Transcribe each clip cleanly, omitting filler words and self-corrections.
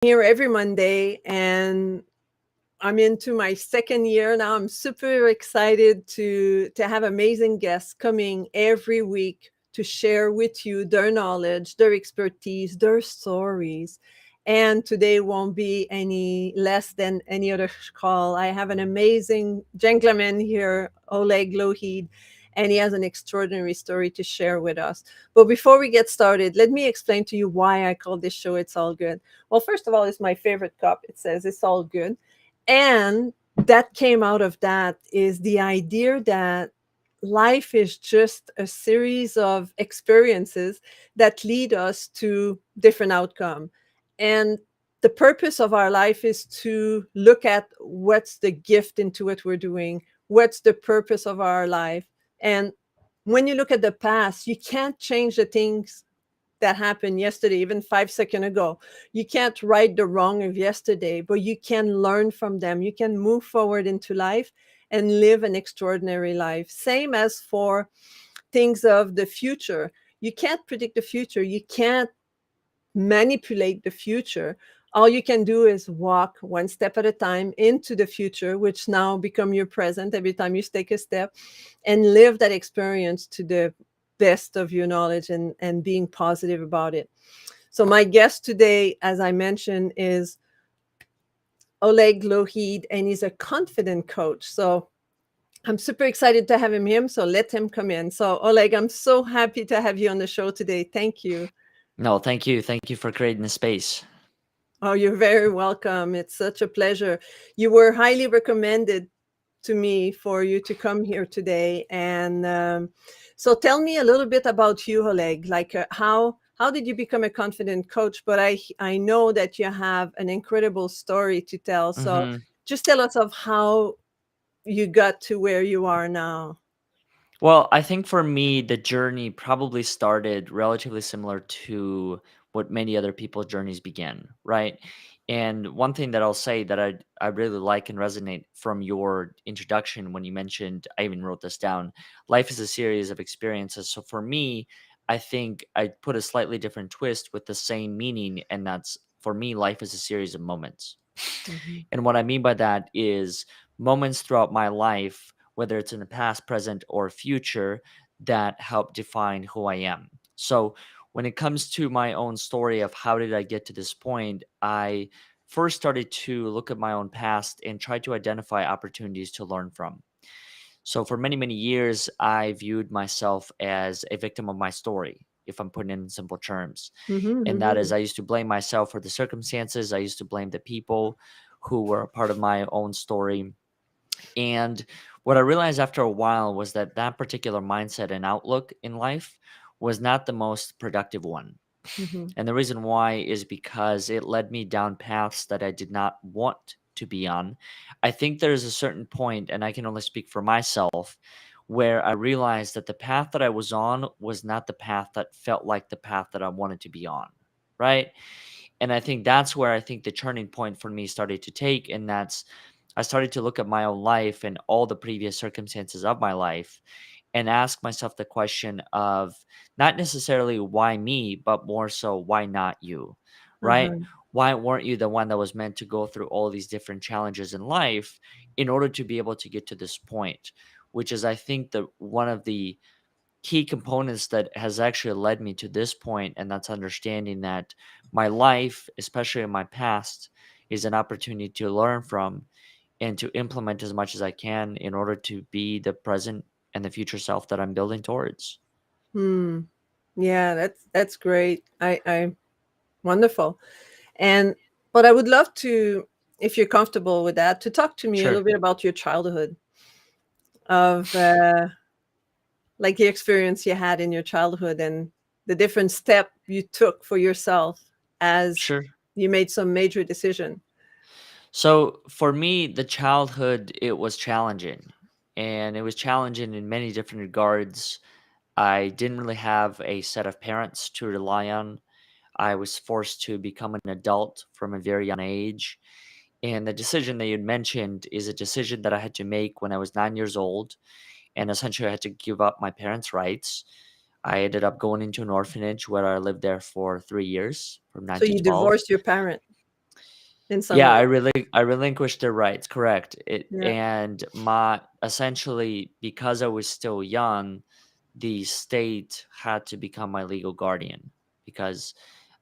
here every Monday, and I'm into my second year now. I'm super excited to have amazing guests coming every week to share with you their knowledge, their expertise, their stories. And today won't be any less than any other call. I have an amazing gentleman here, Oleg Lougheed, and he has an extraordinary story to share with us. But before we get started, let me explain to you why I call this show It's All Good. Well, first of all, it's my favorite cup. It says It's All Good. And that came out of that is the idea that life is just a series of experiences that lead us to different outcome. And the purpose of our life is to look at what's the gift into what we're doing, what's the purpose of our life. And when you look at the past, you can't change the things that happened yesterday, even 5 seconds ago. You can't right the wrong of yesterday, but you can learn from them. You can move forward into life and live an extraordinary life. Same as for things of the future. You can't predict the future. You can't manipulate the future. All you can do is walk one step at a time into the future, which now become your present every time you take a step, and live that experience to the best of your knowledge, and being positive about it. So my guest today, as I mentioned, is Oleg Lougheed, and he's a confident coach. So I'm super excited to have him here. So let him come in. So Oleg, I'm so happy to have you on the show today. Thank you. No, thank you. Thank you for creating the space. Oh, you're very welcome. It's such a pleasure. You were highly recommended to me for you to come here today. And so tell me a little bit about you, Oleg. Like how did you become a confident coach? But I know that you have an incredible story to tell. So hmm just tell us of how you got to where you are now. Well, I think for me, the journey probably started relatively similar to what many other people's journeys began, right? And one thing that I'll say that I really like and resonate from your introduction when you mentioned, I even wrote this down, life is a series of experiences. So for me, I think I put a slightly different twist with the same meaning, and that's for me, life is a series of moments. Mhm. And what I mean by that is moments throughout my life, whether it's in the past, present, or future, that help define who I am. So when it comes to my own story of how did I get to this point, I first started to look at my own past and try to identify opportunities to learn from. So for many, many years, I viewed myself as a victim of my story, if I'm putting it in simple terms. Mhm, And that is, mhm. I used to blame myself for the circumstances. I used to blame the people who were a part of my own story. And what I realized after a while was that that particular mindset and outlook in life was not the most productive one. Mhm. And the reason why is because it led me down paths that I did not want to be on. I think there's a certain point, and I can only speak for myself, where I realized that the path that I was on was not the path that felt like the path that I wanted to be on. Right. And I think that's where I think the turning point for me started to take. And that's, I started to look at my own life and all the previous circumstances of my life and ask myself the question of not necessarily why me, but more so why not you, right? Uh-huh. Why weren't you the one that was meant to go through all these different challenges in life in order to be able to get to this point? Which is, I think, the one of the key components that has actually led me to this point, and that's understanding that my life, especially in my past, is an opportunity to learn from and to implement as much as I can in order to be the present and the future self that I'm building towards. Hmm. Yeah, that's great. I wonderful. And but I would love to, if you're comfortable with that, to talk to me a Sure. little bit about your childhood, of like the experience you had in your childhood and the different step you took for yourself as Sure. you made some major decision. So for me, the childhood, it was challenging. And it was challenging in many different regards. I didn't really have a set of parents to rely on. I was forced to become an adult from a very young age. And the decision that you mentioned is a decision that I had to make when I was 9 years old. And essentially, I had to give up my parents' rights. I ended up going into an orphanage where I lived there for 3 years, from 9 So to you 12. divorced your parent. in some Yeah, way. I relinquished their rights, correct. It Yeah. and my essentially because I was still young, the state had to become my legal guardian because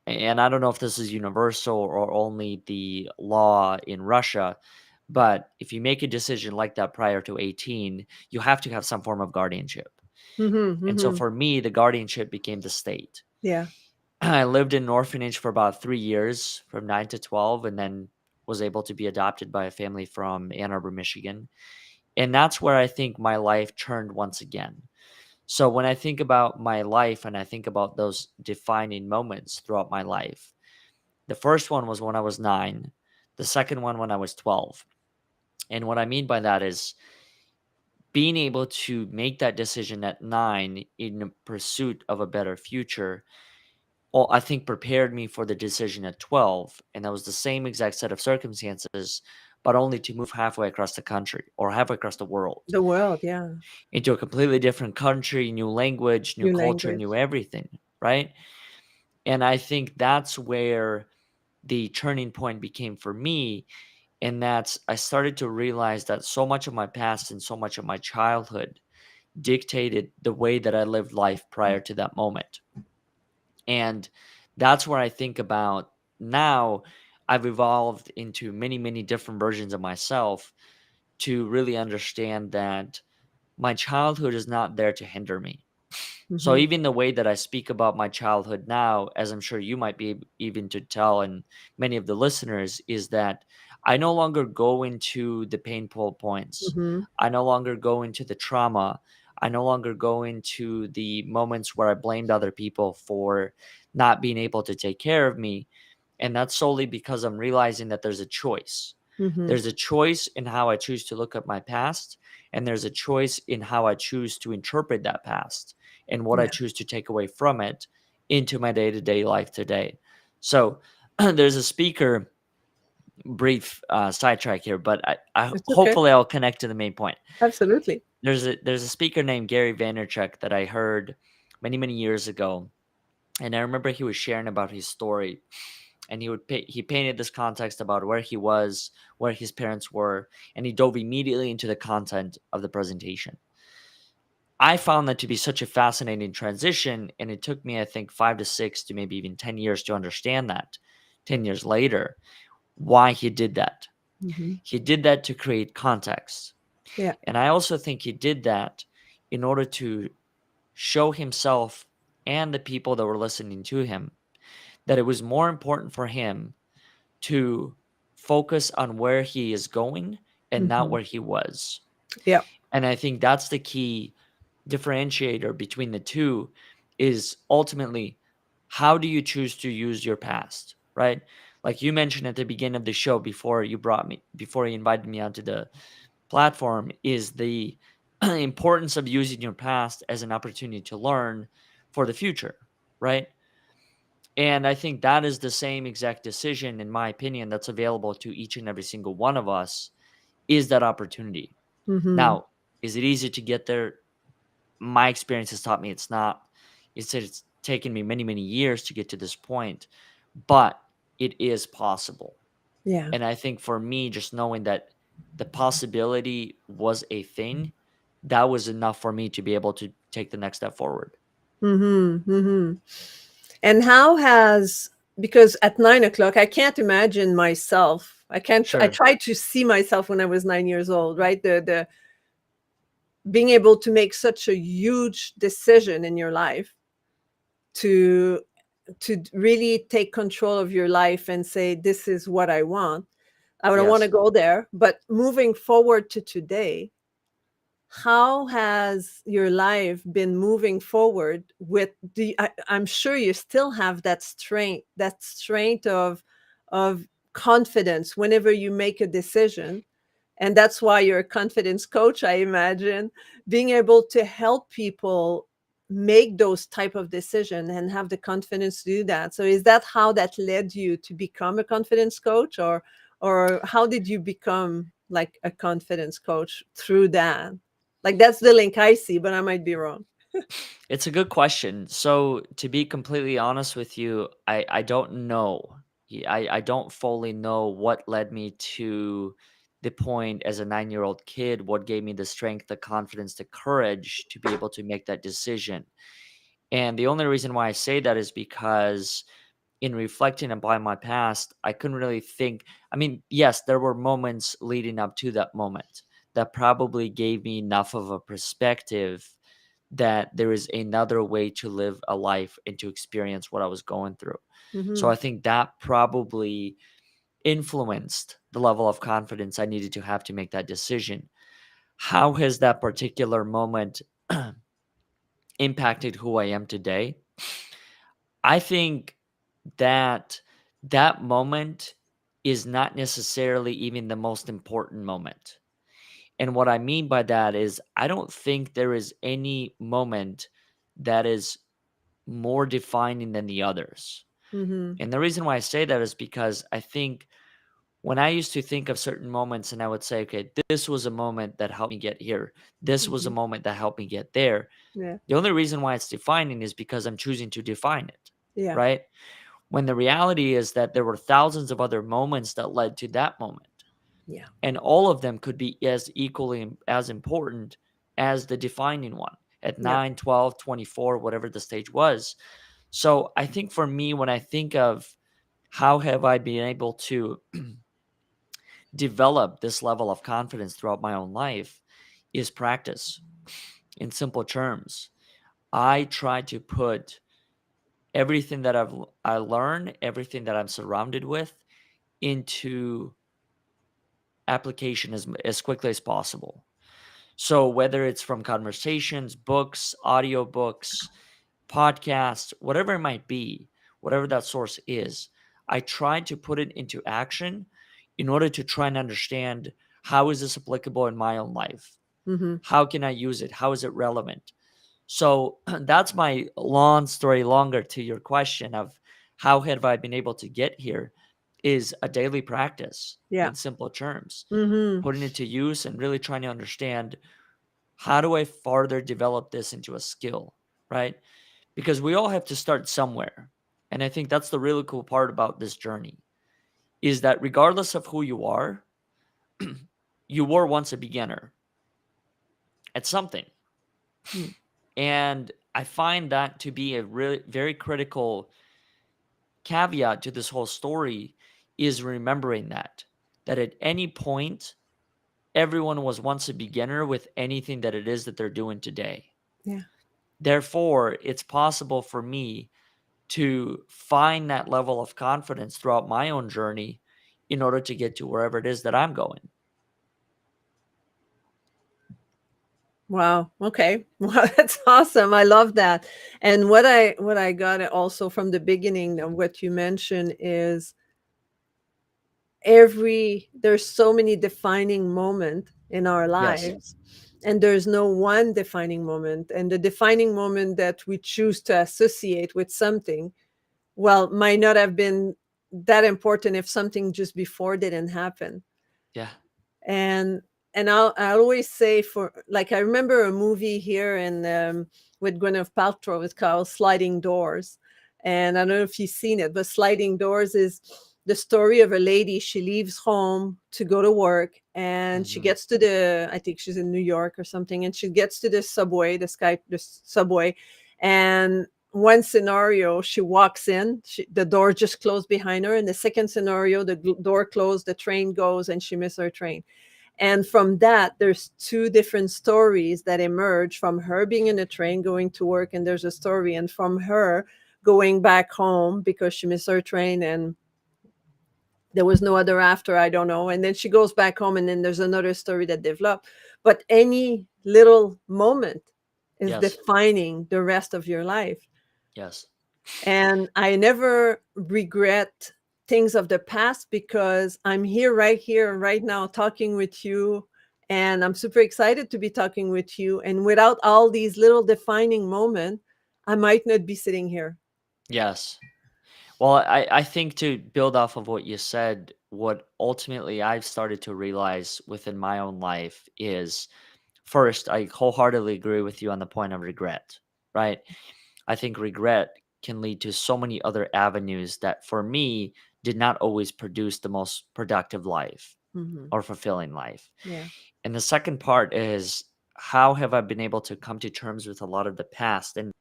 and I don't know if this is universal or only the law in Russia, but if you make a decision like that prior to 18, you have to have some form of guardianship. Mhm, And so mhm. for me, the guardianship became the state. Yeah. I lived in an orphanage for about 3 years, from 9 to 12, and then was able to be adopted by a family from Ann Arbor, Michigan. And that's where I think my life turned once again. So when I think about my life and I think about those defining moments throughout my life, the first one was when I was 9, the second one when I was 12. And what I mean by that is being able to make that decision at 9 in pursuit of a better future. Well, I think prepared me for the decision at 12, and that was the same exact set of circumstances, but only to move halfway across the country or halfway across the world The world, yeah. into a completely different country, new language, new New culture, language. new everything, right? And I think that's where the turning point became for me. And that's I started to realize that so much of my past and so much of my childhood dictated the way that I lived life prior to that moment. And that's where I think about now I've evolved into many, many different versions of myself to really understand that my childhood is not there to hinder me. So Mhm. even the way that I speak about my childhood now, as I'm sure you might be even to tell, and many of the listeners, is that I no longer go into the painful points. Mhm. I no longer go into the trauma. I no longer go into the moments where I blamed other people for not being able to take care of me. And that's solely because I'm realizing that there's a choice. Mhm. There's a choice in how I choose to look at my past, and there's a choice in how I choose to interpret that past and what I Yeah. choose to take away from it into my day-to-day life today. So there's a speaker, brief sidetrack here, but I It's okay. hopefully I'll connect to the main point. Absolutely. There's a speaker named Gary Vaynerchuk that I heard many years ago, and I remember he was sharing about his story, and he painted this context about where he was, where his parents were, and he dove immediately into the content of the presentation. I found that to be such a fascinating transition, and it took me, I think, 5 to 6 to maybe even 10 years to understand that 10 years later, why he did that. Mhm. He did that to create context. Yeah. And I also think he did that in order to show himself and the people that were listening to him that it was more important for him to focus on where he is going and not Mhm. where he was. Yeah. And I think that's the key differentiator between the two is ultimately how do you choose to use your past, right? Like you mentioned at the beginning of the show before you invited me onto the platform is the importance of using your past as an opportunity to learn for the future, right? And I think that is the same exact decision, in my opinion, that's available to each and every single one of us is that opportunity. Mhm. Now, is it easy to get there? My experience has taught me it's not. It's taken me many years to get to this point, but it is possible. Yeah. And I think for me, just knowing that the possibility was a thing, that was enough for me to be able to take the next step forward. Mhm. Mhm. And how has, because at 9 o'clock, I can't imagine myself. I can't. I Sure. tried to see myself when I was 9 years old. Right. The being able to make such a huge decision in your life to really take control of your life and say, this is what I want. I don't want to Yes. go there. But moving forward to today, how has your life been moving forward with I'm sure you still have that strength of confidence whenever you make a decision, and that's why you're a confidence coach, I imagine, being able to help people make those type of decision and have the confidence to do that. So is that how that led you to become a confidence coach, or how did you become like a confidence coach through that? Like that's the link I see, but I might be wrong. It's a good question. So, to be completely honest with you, I don't know. I don't fully know what led me to the point as a 9-year-old kid, what gave me the strength, the confidence, the courage to be able to make that decision. And the only reason why I say that is because in reflecting upon my past, I couldn't really think. I mean, yes, there were moments leading up to that moment that probably gave me enough of a perspective that there is another way to live a life and to experience what I was going through. So Mhm. I think that probably influenced the level of confidence I needed to have to make that decision. How has that particular moment impacted who I am today? I think that that moment is not necessarily even the most important moment. And what I mean by that is, I don't think there is any moment that is more defining than the others. Mhm. And the reason why I say that is because I think when I used to think of certain moments and I would say, okay, this was a moment that helped me get here, this was a Mhm. moment that helped me get there. Yeah. The only reason why it's defining is because I'm choosing to define it, Yeah. right? When the reality is that there were thousands of other moments that led to that moment. Yeah. And all of them could be as equally as important as the defining one at Yeah. 9, 12, 24, whatever the stage was. So I think for me, when I think of how have I been able to develop this level of confidence throughout my own life, is practice. In simple terms, I try to put everything that I learn, everything that I'm surrounded with, into application as quickly as possible. So whether it's from conversations, books, audiobooks, podcasts, whatever it might be, whatever that source is, I try to put it into action in order to try and understand, how is this applicable in my own life? Mhm. How can I use it? How is it relevant? So that's my long story longer to your question of how have I been able to get here, is a daily practice Yeah. in simple terms, Mhm. putting it to use and really trying to understand, how do I further develop this into a skill, right? Because we all have to start somewhere. And I think that's the really cool part about this journey, is that regardless of who you are, you were once a beginner at something. Mm. And I find that to be a really very critical caveat to this whole story, is remembering that at any point, everyone was once a beginner with anything that it is that they're doing today. Yeah. Therefore, it's possible for me to find that level of confidence throughout my own journey in order to get to wherever it is that I'm going. Wow. Okay. Wow, that's awesome. I love that. And what I got also from the beginning of what you mentioned is there's so many defining moment in our Yes. lives, and there's no one defining moment, and the defining moment that we choose to associate with something, well, might not have been that important if something just before didn't happen. Yeah. and I always say, for like, I remember a movie here in with Gwyneth Paltrow. It's called Sliding Doors, and I don't know if you've seen it, but Sliding Doors is the story of a lady. She leaves home to go to work, and she Mhm. gets to I think she's in New York or something, and she gets to the subway, the subway, and one scenario, she walks in, the door just closed behind her. In the second scenario, the door closed, the train goes, and she missed her train. And from that, there's two different stories that emerge from her being in a train going to work, and there's a story, and from her going back home because she missed her train and there was no other after, I don't know. And then she goes back home, and then there's another story that developed. But any little moment is Yes. defining the rest of your life. Yes. And I never regret things of the past because I'm here, right now, talking with you. And I'm super excited to be talking with you. And without all these little defining moments, I might not be sitting here. Yes. Well, I think, to build off of what you said, what ultimately I've started to realize within my own life is, first, I wholeheartedly agree with you on the point of regret, right? I think regret can lead to so many other avenues that, for me, did not always produce the most productive life Mhm. or fulfilling life. Yeah. And the second part is, how have I been able to come to terms with a lot of the past? And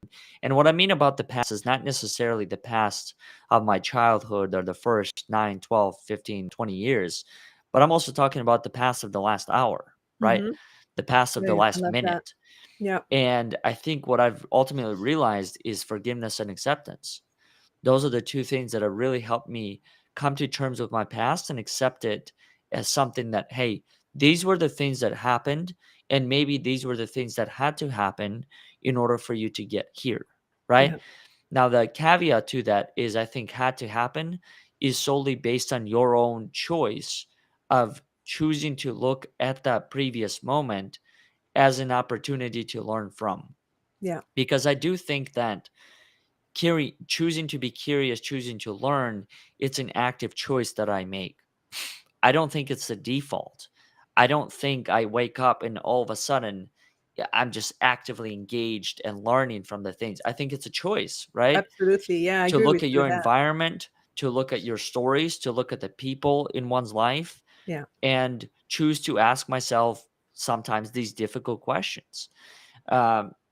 what I mean about the past is not necessarily the past of my childhood or the first 9, 12, 15, 20 years, but I'm also talking about the past of the last hour, right? Mhm. The past of the Right. I last love that. minute. Yeah. And I think what I've ultimately realized is forgiveness and acceptance. Those are the two things that have really helped me come to terms with my past and accept it as something that, hey, these were the things that happened, and maybe these were the things that had to happen in order for you to get here, right? Yeah. Now, the caveat to that is, I think had to happen is solely based on your own choice of choosing to look at that previous moment as an opportunity to learn from. Yeah. Because I do think that choosing to be curious, choosing to learn, it's an active choice that I make. I don't think it's the default. I don't think I wake up and all of a sudden, yeah, I'm just actively engaged and learning from the things. I think it's a choice, right? Absolutely. Yeah, I To agree look with at you your with that. environment, to look at your stories, to look at the people in one's life, Yeah. and choose to ask myself sometimes these difficult questions.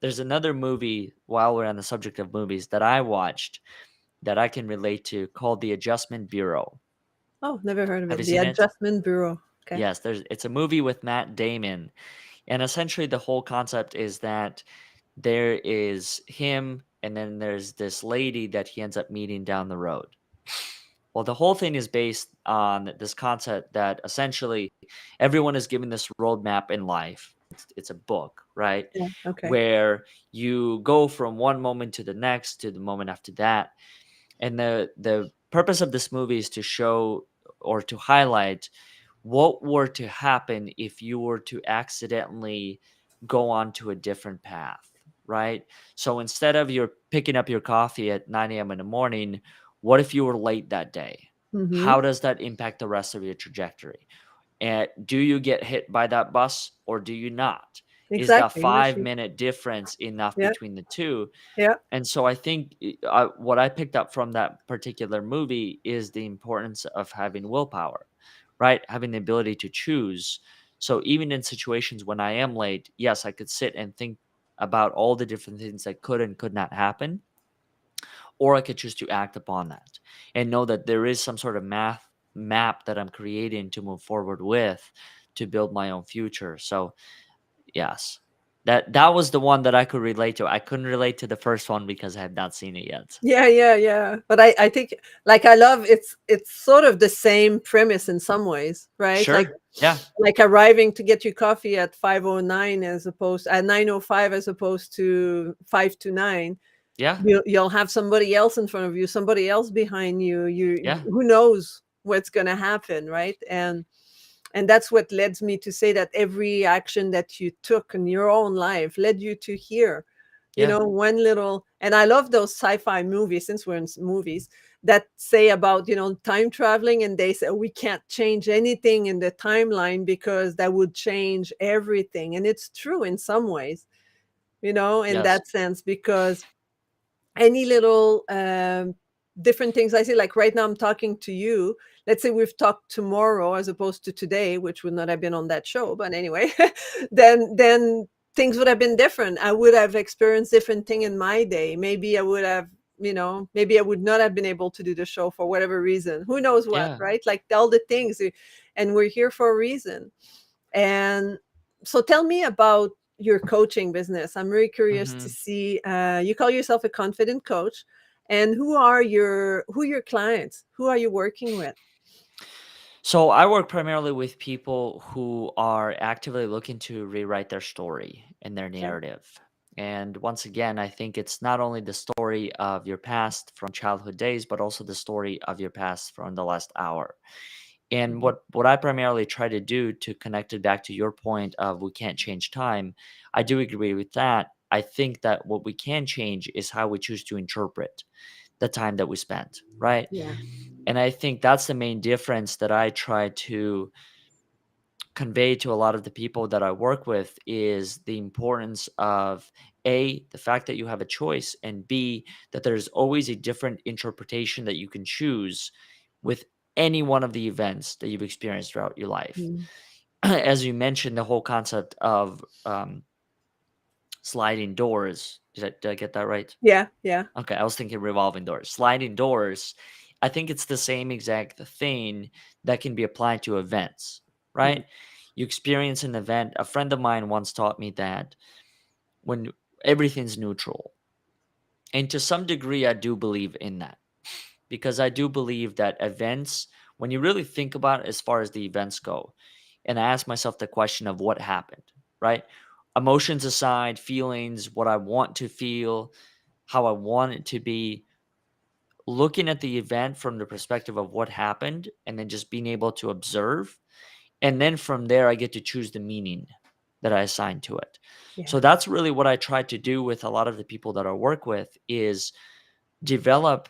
There's another movie, while we're on the subject of movies, that I watched that I can relate to, called The Adjustment Bureau. Oh, never heard of Have it. you The seen it? Adjustment Bureau. Okay. Yes, it's a movie with Matt Damon, and essentially the whole concept is that there is him, and then there's this lady that he ends up meeting down the road. Well, the whole thing is based on this concept that essentially everyone is given this roadmap in life. It's a book, right? Yeah. Okay. Where you go from one moment to the next to the moment after that. And the purpose of this movie is to show or to highlight what were to happen if you were to accidentally go on to a different path, right? So instead of you're picking up your coffee at 9 a.m. in the morning, what if you were late that day? Mhm. How does that impact the rest of your trajectory? And do you get hit by that bus or do you not? Is that Exactly. five Exactly. minute difference enough Yeah. between the two? Yeah. And so I think what I picked up from that particular movie is the importance of having willpower, right? Having the ability to choose. So even in situations when I am late, yes, I could sit and think about all the different things that could and could not happen, or I could choose to act upon that and know that there is some sort of math map that I'm creating to move forward with to build my own future. So yes. That was the one that I could relate to. I couldn't relate to the first one because I have not seen it yet. Yeah, yeah, yeah. But I think like I love it's sort of the same premise in some ways, right? Sure. Yeah. Like arriving to get your coffee at 5:09 as opposed at 9:05 as opposed to 5 to 9. Yeah. You'll have somebody else in front of you, somebody else behind you. Yeah. Who knows what's going to happen, right? And that's what led me to say that every action that you took in your own life led you to here. Yeah. One little, and I love those sci-fi movies, since we're in movies, that say about, time traveling, and they say, "Oh, we can't change anything in the timeline because that would change everything." And it's true in some ways, in Yes. that sense, because any little different things I see, like right now I'm talking to you. Let's say we've talked tomorrow as opposed to today, which would not have been on that show, but anyway, then things would have been different. I would have experienced different thing in my day. Maybe I would have, maybe I would not have been able to do the show for whatever reason. Who knows what, Yeah. right? Like all the things, and we're here for a reason. And so tell me about your coaching business. I'm really curious to Mhm. see, you call yourself a confident coach, and who are your clients? Who are you working with? So I work primarily with people who are actively looking to rewrite their story and their Okay. narrative. And once again, I think it's not only the story of your past from childhood days, but also the story of your past from the last hour. And Mhm. what I primarily try to do to connect it back to your point of we can't change time, I do agree with that. I think that what we can change is how we choose to interpret the time that we spent, right? Yeah. And I think that's the main difference that I try to convey to a lot of the people that I work with is the importance of A, the fact that you have a choice, and B, that there's always a different interpretation that you can choose with any one of the events that you've experienced throughout your life. Mhm. As you mentioned, the whole concept of sliding doors. Did I get that right? Yeah, yeah. Okay, I was thinking revolving doors. Sliding doors, I think it's the same exact thing that can be applied to events, Mhm. right? You experience an event. A friend of mine once taught me that when everything's neutral, and to some degree, I do believe in that because I do believe that events, when you really think about it, as far as the events go, and I ask myself the question of what happened, right? Emotions aside, feelings, what I want to feel, how I want it to be, looking at the event from the perspective of what happened and then just being able to observe. And then from there, I get to choose the meaning that I assign to it. Yeah. So that's really what I try to do with a lot of the people that I work with is develop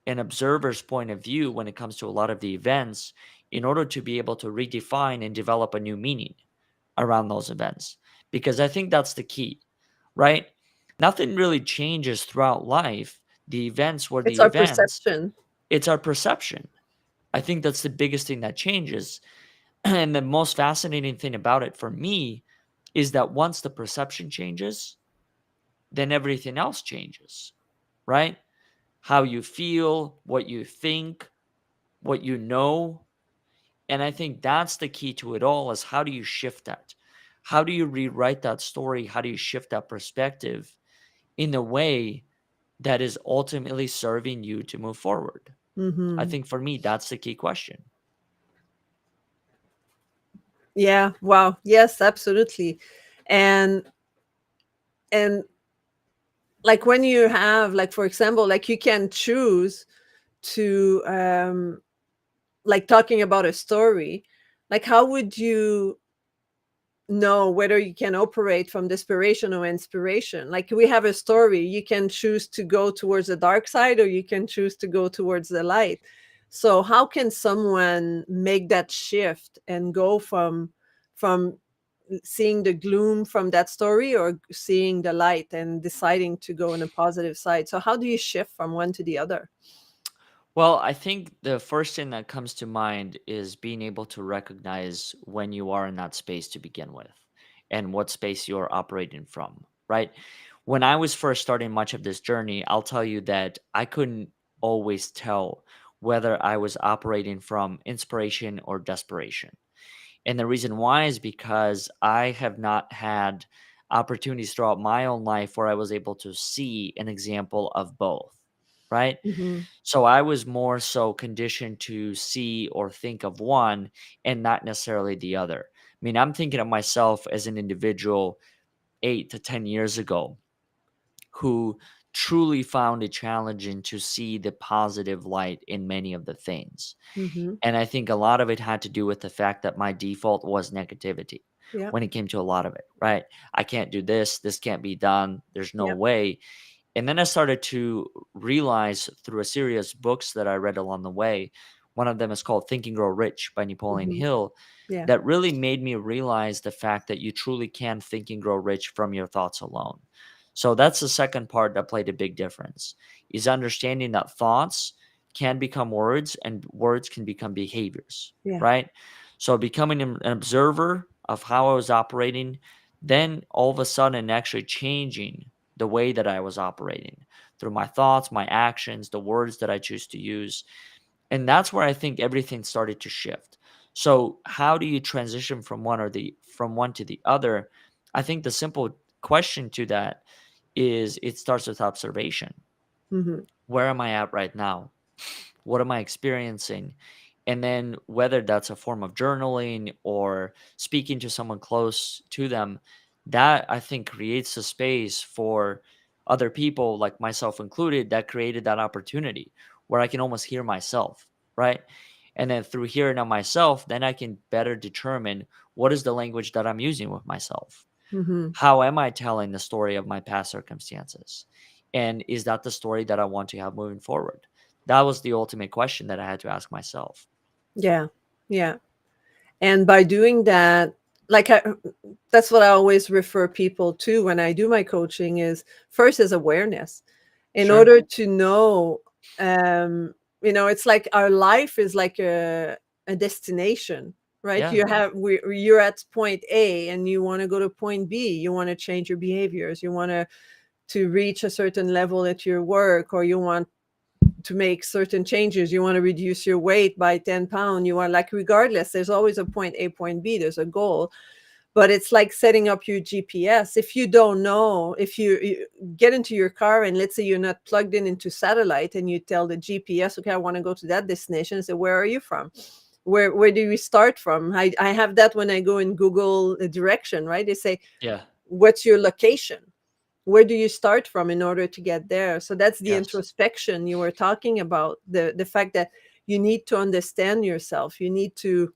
an observer's point of view when it comes to a lot of the events in order to be able to redefine and develop a new meaning around those events. Because I think that's the key, right? Nothing really changes throughout life. The events were It's the our events, perception. it's our perception. I think that's the biggest thing that changes. And the most fascinating thing about it for me is that once the perception changes, then everything else changes, right? How you feel, what you think, what you know. And I think that's the key to it all is how do you shift that? How do you rewrite that story? How do you shift that perspective in a way that is ultimately serving you to move forward? I Mhm. think for me, that's the key question. Yeah, wow. Yes, absolutely. And and like when you have, like, for example, like you can choose to like talking about a story, like how would you know whether you can operate from desperation or inspiration? Like we have a story, you can choose to go towards the dark side or you can choose to go towards the light. So how can someone make that shift and go from seeing the gloom from that story or seeing the light and deciding to go on a positive side? So how do you shift from one to the other? Well, I think the first thing that comes to mind is being able to recognize when you are in that space to begin with and what space you're operating from, right? When I was first starting much of this journey, I'll tell you that I couldn't always tell whether I was operating from inspiration or desperation. And the reason why is because I have not had opportunities throughout my own life where I was able to see an example of both, right? Hmm. So I was more so conditioned to see or think of one and not necessarily the other. I mean, I'm thinking of myself as an individual 8 to 10 years ago who truly found it challenging to see the positive light in many of the things. Hmm. And I think a lot of it had to do with the fact that my default was negativity Yeah. when it came to a lot of it, right? I can't do this. This can't be done. There's no Yeah. way. And then I started to realize through a series of books that I read along the way, one of them is called Think and Grow Rich by Napoleon Hmm. Hill, Yeah. that really made me realize the fact that you truly can think and grow rich from your thoughts alone. So that's the second part that played a big difference is understanding that thoughts can become words and words can become behaviors, Yeah. right? So becoming an observer of how I was operating, then all of a sudden actually changing the way that I was operating through my thoughts, my actions, the words that I choose to use. And that's where I think everything started to shift. So how do you transition from one to the other? I think the simple question to that is it starts with observation. Hmm. Where am I at right now? What am I experiencing? And then whether that's a form of journaling or speaking to someone close to them, that I think creates a space for other people, like myself included, that created that opportunity where I can almost hear myself, right? And then through hearing of myself, then I can better determine what is the language that I'm using with myself. Hmm. How am I telling the story of my past circumstances? And is that the story that I want to have moving forward? That was the ultimate question that I had to ask myself. Yeah. Yeah. And by doing that, like that's what I always refer people to when I do my coaching is first is awareness. In Sure. order to know, um, it's like our life is like a destination, right? Yeah. You're at point A and you want to go to point B. You want to change your behaviors. You want to reach a certain level at your work, or you want to make certain changes. You want to reduce your weight by 10 pounds. You are like, regardless, there's always a point A, point B. There's a goal. But it's like setting up your GPS. If you don't know, if you get into your car and let's say you're not plugged in into satellite, and you tell the GPS, okay, I want to go to that destination. I say, where are you from? Where do we start from? I have that when I go and Google a direction, right? They say, Yeah. what's your location? Where do you start from in order to get there? So that's the Yes. introspection you were talking about, the fact that you need to understand yourself. You need to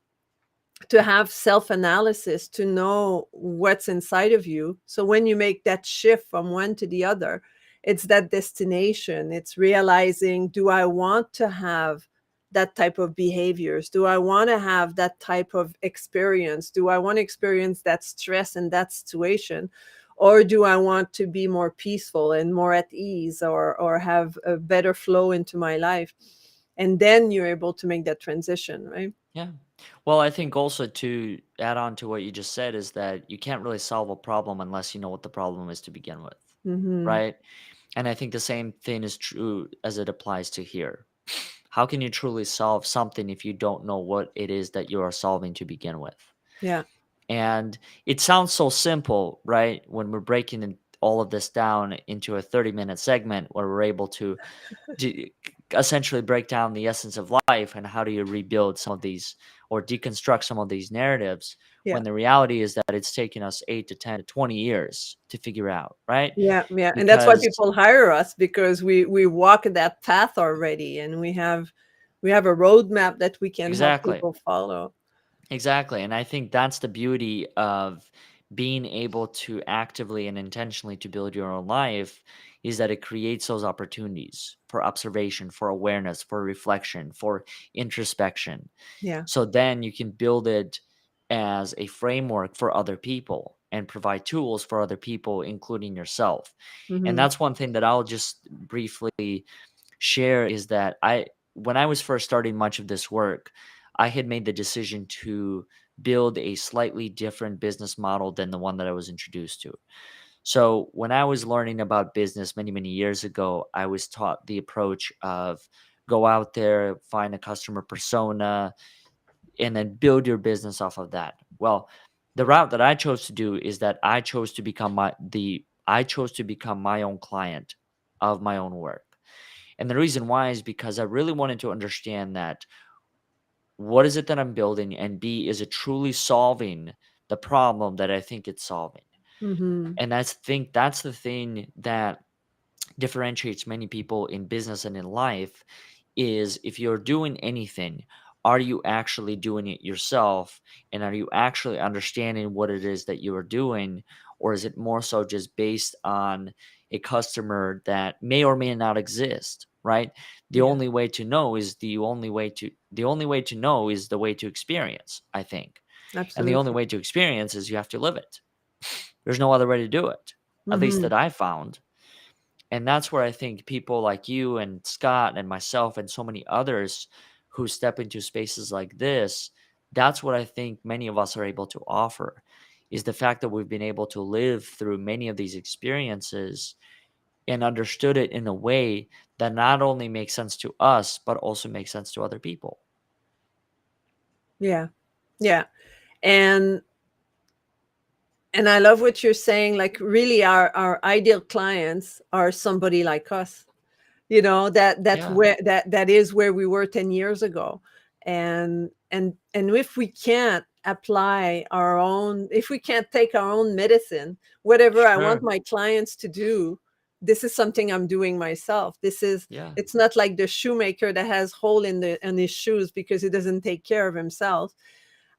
have self analysis, to know what's inside of you. So when you make that shift from one to the other, it's that destination. It's realizing, do I want to have that type of behaviors? Do I want to have that type of experience? Do I want to experience that stress in that situation? Or do I want to be more peaceful and more at ease, or have a better flow into my life? And then you're able to make that transition, right? Yeah. Well, I think also to add on to what you just said is that you can't really solve a problem unless you know what the problem is to begin with, Mm-hmm. right? And I think the same thing is true as it applies to here. How can you truly solve something if you don't know what it is that you are solving to begin with? Yeah. And it sounds so simple, right? When we're breaking all of this down into a 30-minute segment where we're able to essentially break down the essence of life and how do you rebuild some of these or deconstruct some of these narratives, Yeah. when the reality is that it's taken us 8 to 10 to 20 years to figure out, right? Yeah, yeah, and that's why Because people hire us, because we walk that path already, and we have a roadmap that we can help exactly. people follow. Exactly. And I think that's the beauty of being able to actively and intentionally to build your own life, is that it creates those opportunities for observation, for awareness, for reflection, for introspection. Yeah. So then you can build it as a framework for other people and provide tools for other people, including yourself. And Mhm. that's one thing that I'll just briefly share is that when I was first starting much of this work, I had made the decision to build a slightly different business model than the one that I was introduced to. So when I was learning about business many, many years ago, I was taught the approach of go out there, find a customer persona, and then build your business off of that. Well, the route that I chose to do is that I chose to become my own client of my own work. And the reason why is because I really wanted to understand that what is it that I'm building, and B, is it truly solving the problem that I think it's solving? Mhm. And I think that's the thing that differentiates many people in business and in life, is if you're doing anything, are you actually doing it yourself, and are you actually understanding what it is that you are doing, or is it more so just based on a customer that may or may not exist, right? The Yeah, only way to know is the only way to know is the way to experience, I think. And the only absolutely. way to experience is you have to live it. There's no other way to do it, at least Mhm. that I found. And that's where I think people like you and Scott and myself and so many others who step into spaces like this, that's what I think many of us are able to offer, is the fact that we've been able to live through many of these experiences and understood it in a way that not only makes sense to us, but also makes sense to other people. Yeah. Yeah. And I love what you're saying, like really our ideal clients are somebody like us. That's Yeah, where that is where we were 10 years ago. And if we can't apply our own, if we can't take our own medicine, whatever I want sure. my clients to do, this is something I'm doing myself. Yeah. It's not like the shoemaker that has hole in his shoes because he doesn't take care of himself.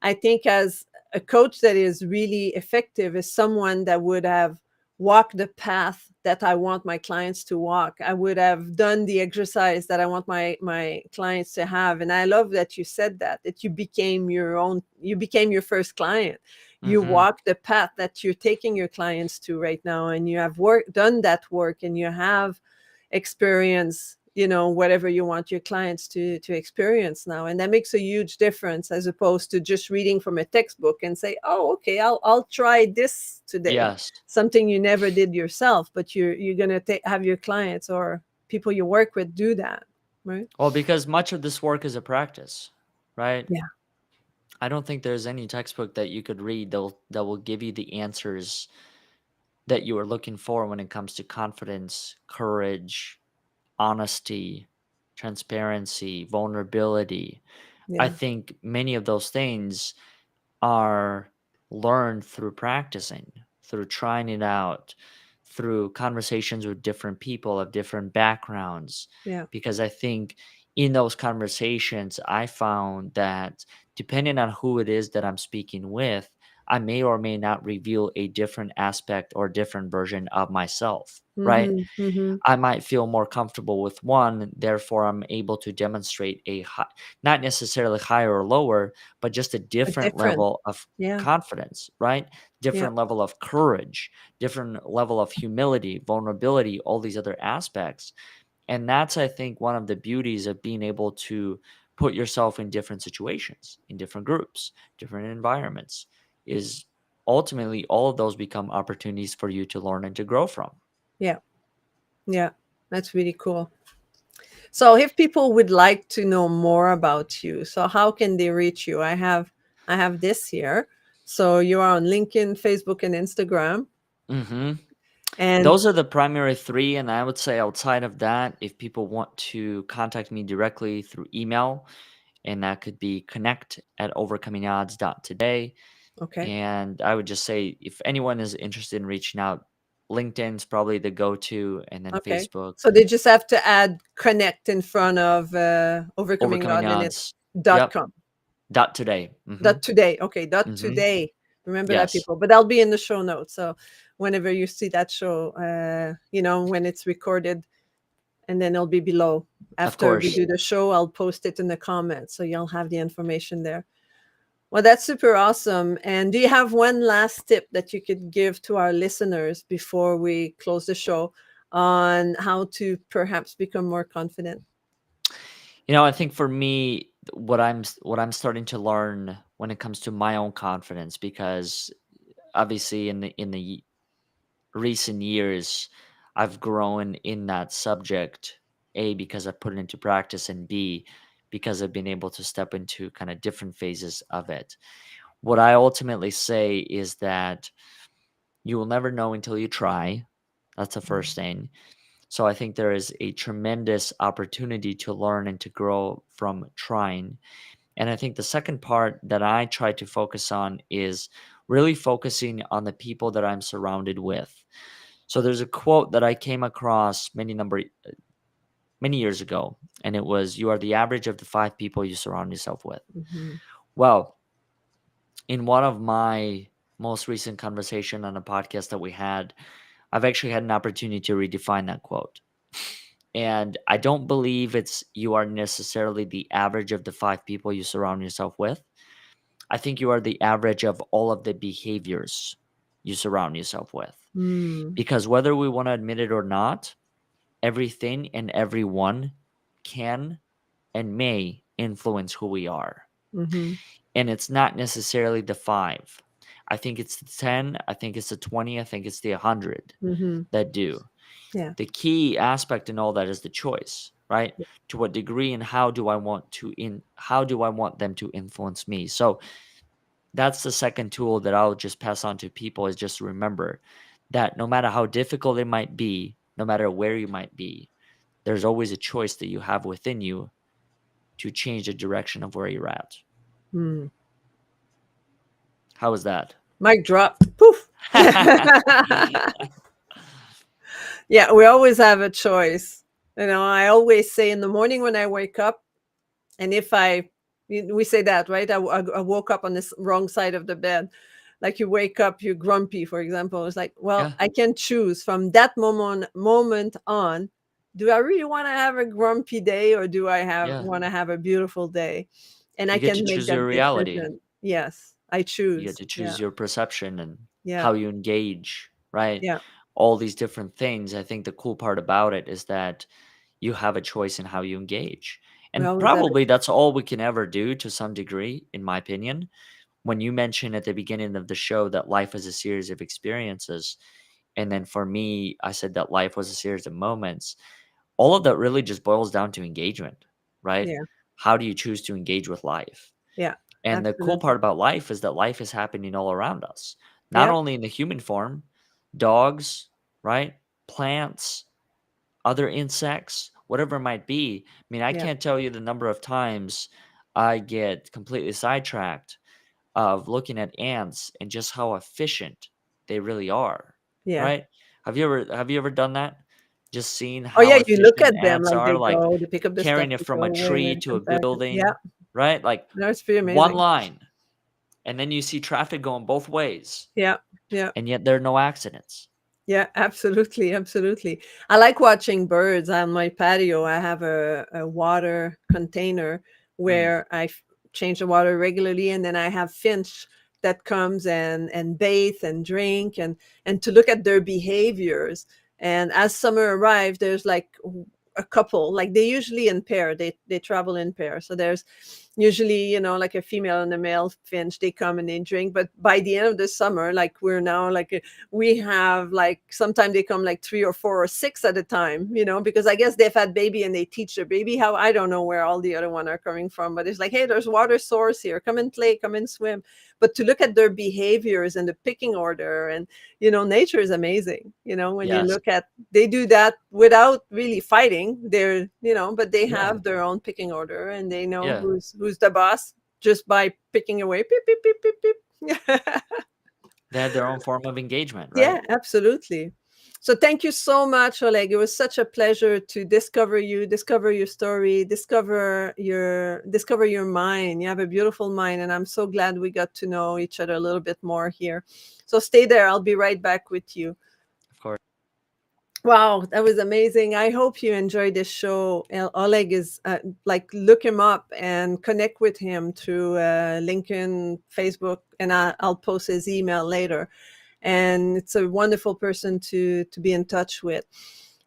I think as a coach that is really effective is someone that would have walked the path that I want my clients to walk. I would have done the exercise that I want my clients to have. And I love that you said that you became your first client. You Mhm. walk the path that you're taking your clients to right now, and you have done that work, and you have experience whatever you want your clients to experience now. And that makes a huge difference, as opposed to just reading from a textbook and say, oh, okay, I'll try this today, Yes. something you never did yourself, but you're gonna have your clients or people you work with do that, right? Well, because much of this work is a practice, right? Yeah. I don't think there's any textbook that you could read that will give you the answers that you are looking for when it comes to confidence, courage, honesty, transparency, vulnerability. I Yeah. think many of those things are learned through practicing, through trying it out, through conversations with different people of different backgrounds. Yeah. Because I think in those conversations, I found that depending on who it is that I'm speaking with, I may or may not reveal a different aspect or different version of myself, right? Mm-hmm. Mm-hmm. I might feel more comfortable with one, therefore I'm able to demonstrate not necessarily higher or lower, but just a A different different. level of Yeah. confidence, right? Yeah. Different level of courage, different level of humility, vulnerability, all these other aspects. And that's, I think, one of the beauties of being able to put yourself in different situations, in different groups, different environments, is ultimately all of those become opportunities for you to learn and to grow from. Yeah. Yeah. That's really cool. So if people would like to know more about you, so how can they reach you? I have this here. So you are on LinkedIn, Facebook, and Instagram. Hmm. And Those are the primary three, and I would say outside of that, if people want to contact me directly through email, and that could be connect@overcomingodds.today. okay. And I would just say if anyone is interested in reaching out, LinkedIn's probably the go-to, and then Okay. Facebook, So they just have to add connect in front of overcoming Overcoming God in it Odds. dot Yep. com. Dot today. Mm-hmm. Dot today. Okay, dot Mm-hmm. today. Remember that, Yes. people. But that'll be in the show notes. So whenever you see that show, when it's recorded, and then it'll be below. Of After we course. do the show, I'll post it in the comments, so you'll have the information there. Well, that's super awesome. And do you have one last tip that you could give to our listeners before we close the show on how to perhaps become more confident? I think for me, what I'm starting to learn when it comes to my own confidence, because obviously in the recent years, I've grown in that subject, A, because I've put it into practice, and B, because I've been able to step into kind of different phases of it. What I ultimately say is that you will never know until you try. That's the first thing. So I think there is a tremendous opportunity to learn and to grow from trying. And I think the second part that I try to focus on is really focusing on the people that I'm surrounded with. So there's a quote that I came across many years ago, and it was, "You are the average of the 5 people you surround yourself with." Mm-hmm. Well, in one of my most recent conversation on a podcast that we had, I've actually had an opportunity to redefine that quote. And I don't believe it's you are necessarily the average of the 5 people you surround yourself with. I think you are the average of all of the behaviors you surround yourself with. Mm. Because whether we want to admit it or not, everything and everyone can and may influence who we are. Mm-hmm. And it's not necessarily the 5. I think it's the 10, I think it's the 20, I think it's the 100 Mm-hmm. that do. Yeah. The key aspect in all that is the choice, right? To what degree and how do I want them to influence me? So that's the second tool that I'll just pass on to people, is just remember that no matter how difficult it might be, no matter where you might be, there's always a choice that you have within you to change the direction of where you're at. Mm. How is that? Mic drop. Poof. Yeah, we always have a choice. I always say in the morning when I wake up, and if we say that, right? I woke up on this wrong side of the bed. Like you wake up, you're grumpy, for example. It's like, well, Yeah, I can choose from that moment on. Do I really want to have a grumpy day, or do I have yeah. want to have a beautiful day? And I You get to can make choose your that reality. decision. Yes, I You get choose. to Yeah, choose your perception and yeah, how you engage, right? yeah. All these different things. I think the cool part about it is that you have a choice in how you engage. We And always have it. probably that's all we can ever do to some degree, in my opinion. When you mentioned at the beginning of the show that life is a series of experiences, and then for me, I said that life was a series of moments, all of that really just boils down to engagement, right? Yeah. How do you choose to engage with life? Yeah. And the cool Absolutely. part about life is that life is happening all around us, not Yeah. only in the human form, dogs, right? Plants, other insects, whatever it might be. I mean, I Yeah. can't tell you the number of times I get completely sidetracked of looking at ants and just how efficient they really are, Yeah. right? Have you ever done that? Just seeing Oh how yeah, you look efficient at them ants like are, they like go, they pick up the stuff, carrying it they from go a away, and tree then to a come back. Yeah. building, right? Like No, it's pretty one amazing. line, and then you see traffic going both ways, Yeah. Yeah. and yet there are no accidents. Yeah, absolutely, absolutely. I like watching birds on my patio. I have a water container Mm, where change the water regularly, and then I have finch that comes and bathe and drink and to look at their behaviors. And as summer arrives, there's like a couple, like they usually in pair. They travel in pair. So there's usually, like a female and a male finch. They come and they drink. But by the end of the summer, like we're now like we have like sometimes they come like 3 or 4 or 6 at a time, because I guess they've had baby and they teach their baby how. I don't know where all the other one are coming from, but it's like, hey, there's water source here, come and play, come and swim. But to look at their behaviors and the picking order, and nature is amazing. When you yes. look at, they do that without really fighting. But they Yeah. have their own picking order, and they know Yeah. who's the boss just by picking away, beep beep beep beep beep. They have their own form of engagement, Yeah, right? absolutely. So thank you so much, Oleg. It was such a pleasure to discover you, discover your story, discover your mind. You have a beautiful mind, and I'm so glad we got to know each other a little bit more here. So stay there. I'll be right back with you. Of course. Wow, that was amazing. I hope you enjoyed this show. Oleg is like, look him up and connect with him through LinkedIn, Facebook, and I'll post his email later. And it's a wonderful person to be in touch with.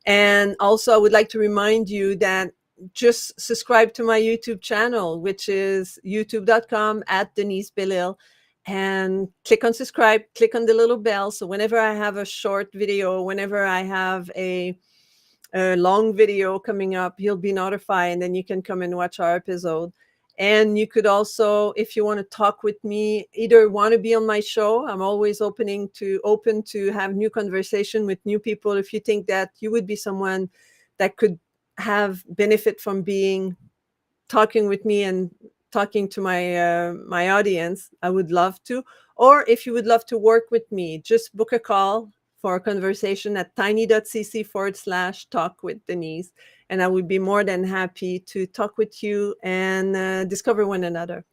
And also, I would like to remind you that just subscribe to my YouTube channel, which is youtube.com at Denise Belil, and click on subscribe, click on the little bell. So whenever I have a short video, whenever I have a long video coming up, you'll be notified, and then you can come and watch our episode. And you could also, if you want to talk with me, either want to be on my show. I'm always open to have new conversation with new people. If you think that you would be someone that could have benefit from being talking with me and talking to my audience, I would love to. Or if you would love to work with me, just book a call for a conversation at tiny.cc/talk with Denise. And I would be more than happy to talk with you and discover one another.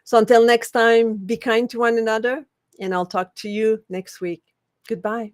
So until next time, be kind to one another, and I'll talk to you next week. Goodbye.